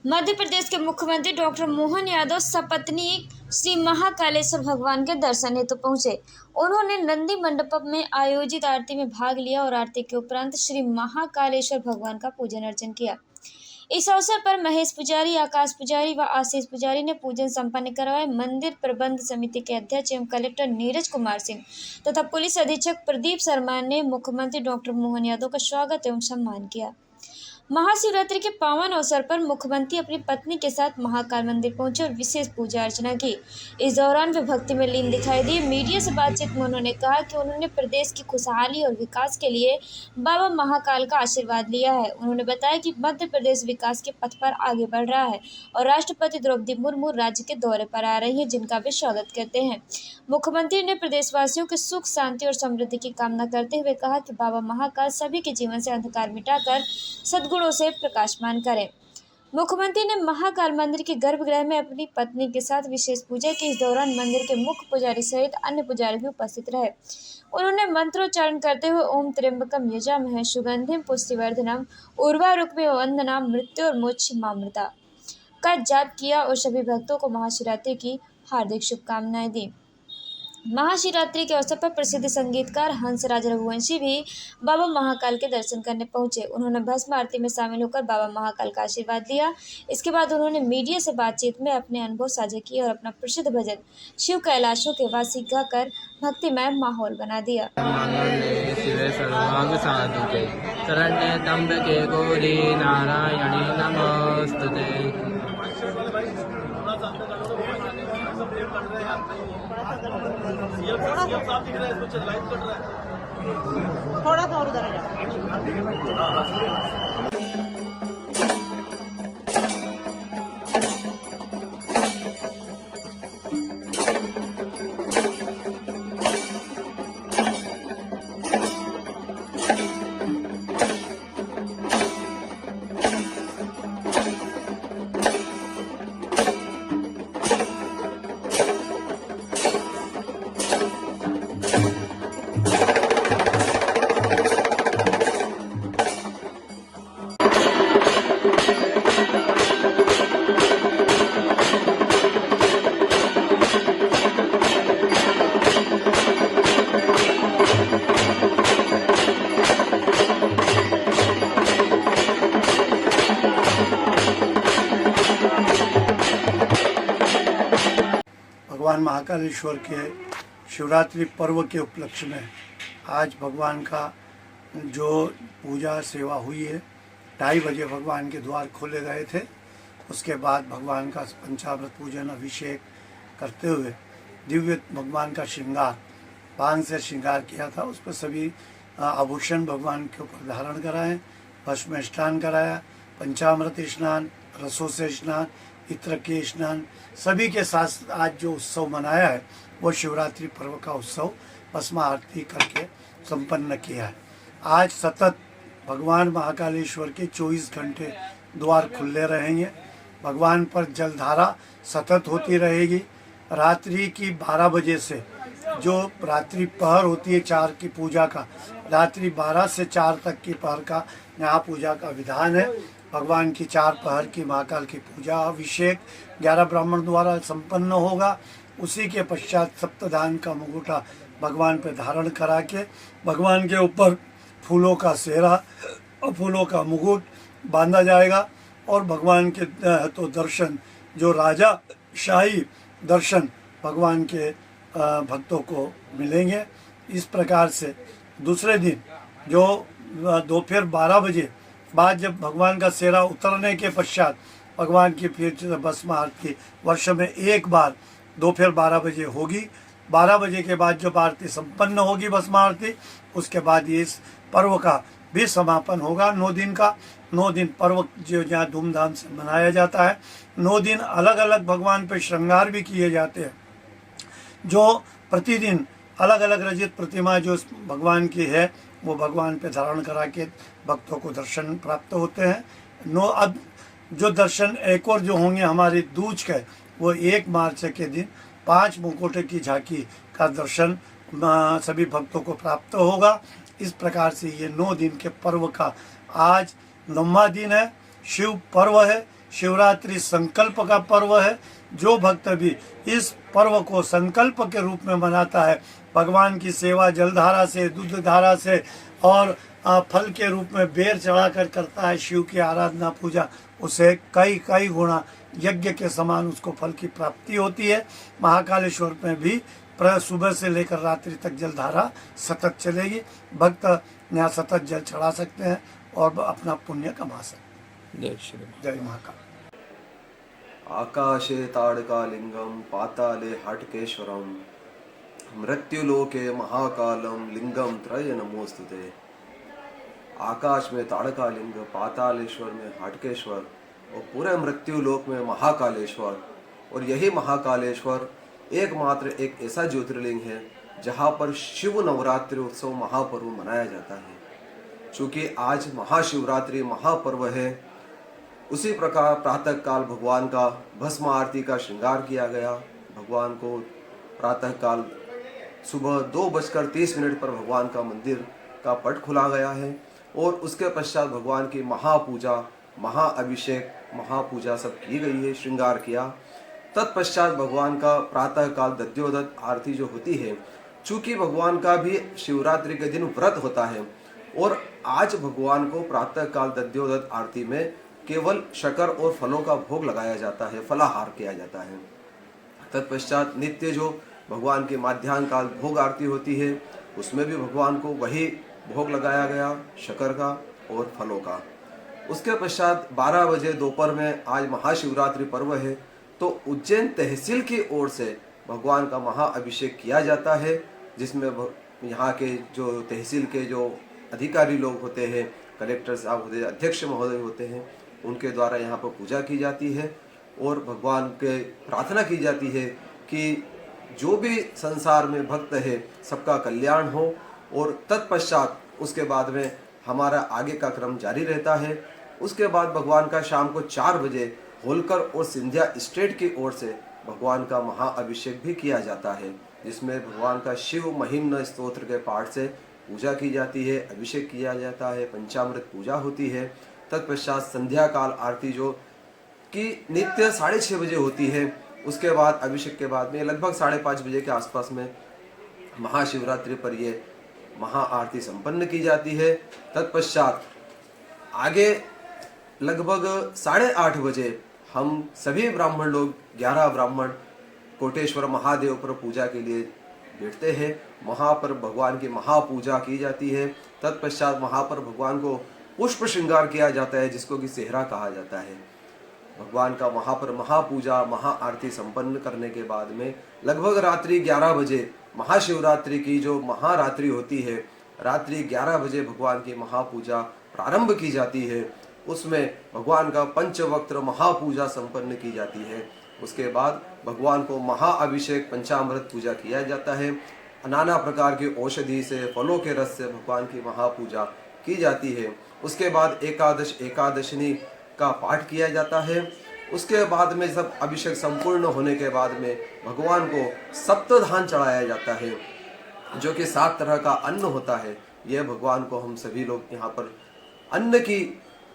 मध्य प्रदेश के मुख्यमंत्री डॉक्टर मोहन यादव सपत्नी श्री महाकालेश्वर भगवान के दर्शन हेतु पहुंचे। उन्होंने नंदी मंडपम में आयोजित आरती में भाग लिया और आरती के उपरांत श्री महाकालेश्वर भगवान का पूजन अर्चन किया। इस अवसर पर महेश पुजारी, आकाश पुजारी व आशीष पुजारी ने पूजन संपन्न करवाए। मंदिर प्रबंध समिति के अध्यक्ष एवं कलेक्टर नीरज कुमार सिंह तथा पुलिस अधीक्षक प्रदीप शर्मा ने मुख्यमंत्री डॉक्टर मोहन यादव का स्वागत एवं सम्मान किया। महाशिवरात्रि के पावन अवसर पर मुख्यमंत्री अपनी पत्नी के साथ महाकाल मंदिर पहुंचे और विशेष पूजा अर्चना की। इस दौरान वे भक्ति में लीन दिखाई दिए। मीडिया से बातचीत में उन्होंने कहा कि उन्होंने प्रदेश की खुशहाली और विकास के लिए बाबा महाकाल का आशीर्वाद लिया है। उन्होंने बताया कि मध्य प्रदेश विकास के पथ पर आगे बढ़ रहा है और राष्ट्रपति द्रौपदी मुर्मू राज्य के दौरे पर आ रही है, जिनका वे स्वागत करते हैं। मुख्यमंत्री ने प्रदेशवासियों के सुख, शांति और समृद्धि की कामना करते हुए कहा कि बाबा महाकाल सभी के जीवन से अंधकार मिटाकर सद्गुणों से प्रकाशमान करें। मुख्यमंत्री ने महाकाल मंदिर के गर्भगृह में अपनी पत्नी के साथ विशेष पूजा की। इस दौरान मंदिर के मुख्य पुजारी सहित अन्य पुजारी भी उपस्थित रहे। उन्होंने मंत्रोच्चारण करते हुए ओम त्र्यंबकम यजामहे सुगंधिम पुष्टिवर्धनम उर्वारुकमिव वंदनाम मृत्योर्मुक्षीयमामृता का जाप किया और सभी भक्तों को महाशिवरात्रि की हार्दिक शुभकामनाएं दी। महाशिवरात्रि के अवसर पर प्रसिद्ध संगीतकार हंसराज रघुवंशी भी बाबा महाकाल के दर्शन करने पहुंचे। उन्होंने भस्म आरती में शामिल होकर बाबा महाकाल का आशीर्वाद लिया। इसके बाद उन्होंने मीडिया से बातचीत में अपने अनुभव साझा किए और अपना प्रसिद्ध भजन शिव कैलाशों के वासी गाकर भक्तिमय माहौल बना दिया। शरण्ये त्र्यंबके गौरी नारायणी नमोस्तुते। थोड़ा सा और उधर आ भगवान महाकालेश्वर के शिवरात्रि पर्व के उपलक्ष्य में आज भगवान का जो पूजा सेवा हुई है, 2:30 बजे भगवान के द्वार खोले गए थे। उसके बाद भगवान का पंचामृत पूजन अभिषेक करते हुए दिव्य भगवान का श्रृंगार, पान से श्रृंगार किया था। उस पर सभी आभूषण भगवान के ऊपर धारण कराए, भस्म स्नान कराया, पंचामृत स्नान, रसों से स्नान, इत्र के स्नान, सभी के साथ आज जो उत्सव मनाया है वो शिवरात्रि पर्व का उत्सव भस्म आरती करके संपन्न किया है। आज सतत भगवान महाकालेश्वर के 24 घंटे द्वार खुले रहेंगे। भगवान पर जलधारा सतत होती रहेगी। रात्रि की 12 बजे से जो रात्रि पहर होती है 4 की पूजा का, रात्रि 12 से 4 तक की पहर का यहाँ पूजा का विधान है। भगवान की 4 पहर की महाकाल की पूजा अभिषेक 11 ब्राह्मण द्वारा संपन्न होगा। उसी के पश्चात सप्तधान का मुकुटा भगवान पर धारण करा के भगवान के ऊपर फूलों का सेहरा और फूलों का मुकुट बांधा जाएगा और भगवान के तो दर्शन, जो राजा शाही दर्शन भगवान के भक्तों को मिलेंगे। इस प्रकार से दूसरे दिन जो दोपहर 12 बजे बाद जब भगवान का सेहरा उतरने के पश्चात भगवान की फिर भस्म आरती वर्ष में एक बार दोपहर 12 बजे होगी। 12 बजे के बाद जब आरती संपन्न होगी भस्म आरती, उसके बाद ये इस पर्व का भी समापन होगा। 9 दिन का 9 दिन पर्व जो यहाँ धूमधाम से मनाया जाता है। 9 दिन अलग अलग भगवान पे श्रृंगार भी किए जाते हैं। जो प्रतिदिन अलग अलग रजित प्रतिमा जो भगवान की है वो भगवान पे धारण करा के भक्तों को दर्शन प्राप्त होते हैं। अब जो दर्शन एक और जो होंगे हमारे दूज के, वो 1 मार्च के दिन 5 मुकुट की झांकी का दर्शन सभी भक्तों को प्राप्त होगा। इस प्रकार से ये 9 दिन के पर्व का आज 9वां दिन है। शिव पर्व है। शिवरात्रि संकल्प का पर्व है। जो भक्त भी इस पर्व को संकल्प के रूप में मनाता है, भगवान की सेवा जलधारा से, दूध धारा से और फल के रूप में बेर चढ़ाकर करता है, शिव की आराधना पूजा, उसे कई कई गुणा यज्ञ के समान उसको फल की प्राप्ति होती है। महाकालेश्वर में भी सुबह से लेकर रात्रि तक जलधारा सतत चलेगी। भक्त यहाँ सतत जल चढ़ा सकते हैं और अपना पुण्य कमा सकते हैं। जय महाकाल। आकाशे ताड़कालिंगम पाताले हाटकेश्वरम मृत्युलोके महाकालम लिंगम त्रय नमोस्तुते। आकाश में ताड़कालिंग, पातालेश्वर में हाटकेश्वर और पूरे मृत्युलोक में महाकालेश्वर। और यही महाकालेश्वर एकमात्र एक ऐसा ज्योतिर्लिंग है जहाँ पर शिव नवरात्रि उत्सव महापर्व मनाया जाता है। चूँकि आज महाशिवरात्रि महापर्व है, उसी प्रकार प्रातः काल भगवान का भस्म आरती का श्रृंगार किया गया। भगवान को प्रातः काल सुबह 2:30 पर भगवान का मंदिर का पट खुला गया है और उसके पश्चात भगवान की महापूजा, महाअभिषेक, महापूजा सब की गई है, श्रृंगार किया। तत्पश्चात भगवान का प्रातः काल दध्योदत आरती जो होती है, चूँकि भगवान का भी शिवरात्रि के दिन व्रत होता है और आज भगवान को प्रातः काल दध्योदत आरती में केवल शक्कर और फलों का भोग लगाया जाता है, फलाहार किया जाता है। तत्पश्चात नित्य जो भगवान की माध्याह्न काल भोग आरती होती है, उसमें भी भगवान को वही भोग लगाया गया, शक्कर का और फलों का। उसके पश्चात 12 बजे दोपहर में आज महाशिवरात्रि पर्व है, तो उज्जैन तहसील की ओर से भगवान का महाअभिषेक किया जाता है, जिसमें यहाँ के जो तहसील के जो अधिकारी लोग होते हैं, कलेक्टर साहब होते हैं, अध्यक्ष महोदय होते हैं, उनके द्वारा यहाँ पर पूजा की जाती है और भगवान के प्रार्थना की जाती है कि जो भी संसार में भक्त है सबका कल्याण हो। और तत्पश्चात उसके बाद में हमारा आगे का क्रम जारी रहता है। उसके बाद भगवान का शाम को 4 बजे होलकर और सिंधिया स्टेट की ओर से भगवान का महाअभिषेक भी किया जाता है, जिसमें भगवान का शिव महिम्न स्तोत्र के पाठ से पूजा की जाती है, अभिषेक किया जाता है, पंचामृत पूजा होती है। तत्पश्चात संध्या काल आरती जो कि नित्य 6:30 बजे होती है, उसके बाद अभिषेक के बाद में लगभग 5:30 बजे के आसपास में महाशिवरात्रि पर ये महाआरती संपन्न की जाती है। तत्पश्चात आगे लगभग 8:30 बजे हम सभी ब्राह्मण लोग 11 ब्राह्मण कोटेश्वर महादेव पर पूजा के लिए बैठते हैं। वहाँ पर भगवान की महापूजा की जाती है। तत्पश्चात वहाँ पर भगवान को पुष्प श्रृंगार किया जाता है, जिसको कि सेहरा कहा जाता है। भगवान का वहाँ पर महापूजा महाआरती संपन्न करने के बाद में लगभग रात्रि 11 बजे महाशिवरात्रि की जो महारात्रि होती है, रात्रि 11 बजे भगवान की महापूजा प्रारंभ की जाती है। उसमें भगवान का पंचवक्त्र महापूजा संपन्न की जाती है। उसके बाद भगवान को महाअभिषेक पंचामृत पूजा किया जाता है। नाना प्रकार की औषधि से, फलों के रस से भगवान की महापूजा की जाती है। उसके बाद एकादशनी का पाठ किया जाता है। उसके बाद में सब अभिषेक संपूर्ण होने के बाद में भगवान को सप्तधान चढ़ाया जाता है, जो कि 7 तरह का अन्न होता है। यह भगवान को हम सभी लोग यहाँ पर अन्न की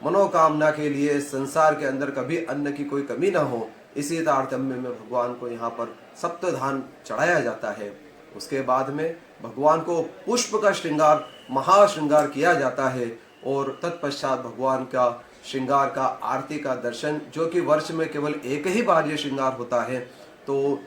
मनोकामना के लिए, संसार के अंदर कभी अन्न की कोई कमी ना हो, इसी तारतम्य में भगवान को यहाँ पर सप्तधान चढ़ाया जाता है। उसके बाद में भगवान को पुष्प का श्रृंगार, महाश्रृंगार किया जाता है और तत्पश्चात भगवान का श्रृंगार का आरती का दर्शन, जो कि वर्ष में केवल एक ही बार ये श्रृंगार होता है, तो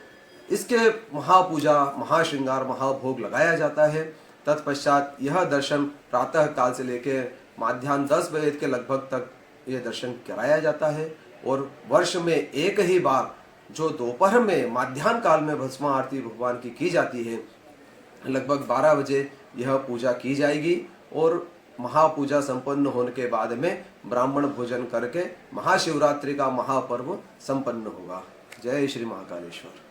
इसके महापूजा, महाश्रृंगार, महाभोग लगाया जाता है। तत्पश्चात यह दर्शन प्रातः काल से लेकर माध्याह्न 10 बजे के लगभग तक यह दर्शन कराया जाता है और वर्ष में एक ही बार जो दोपहर में माध्याह्न काल में भस्म आरती भगवान की जाती है, लगभग 12 बजे यह पूजा की जाएगी और महापूजा संपन्न होने के बाद में ब्राह्मण भोजन करके महाशिवरात्रि का महापर्व संपन्न होगा। जय श्री महाकालेश्वर।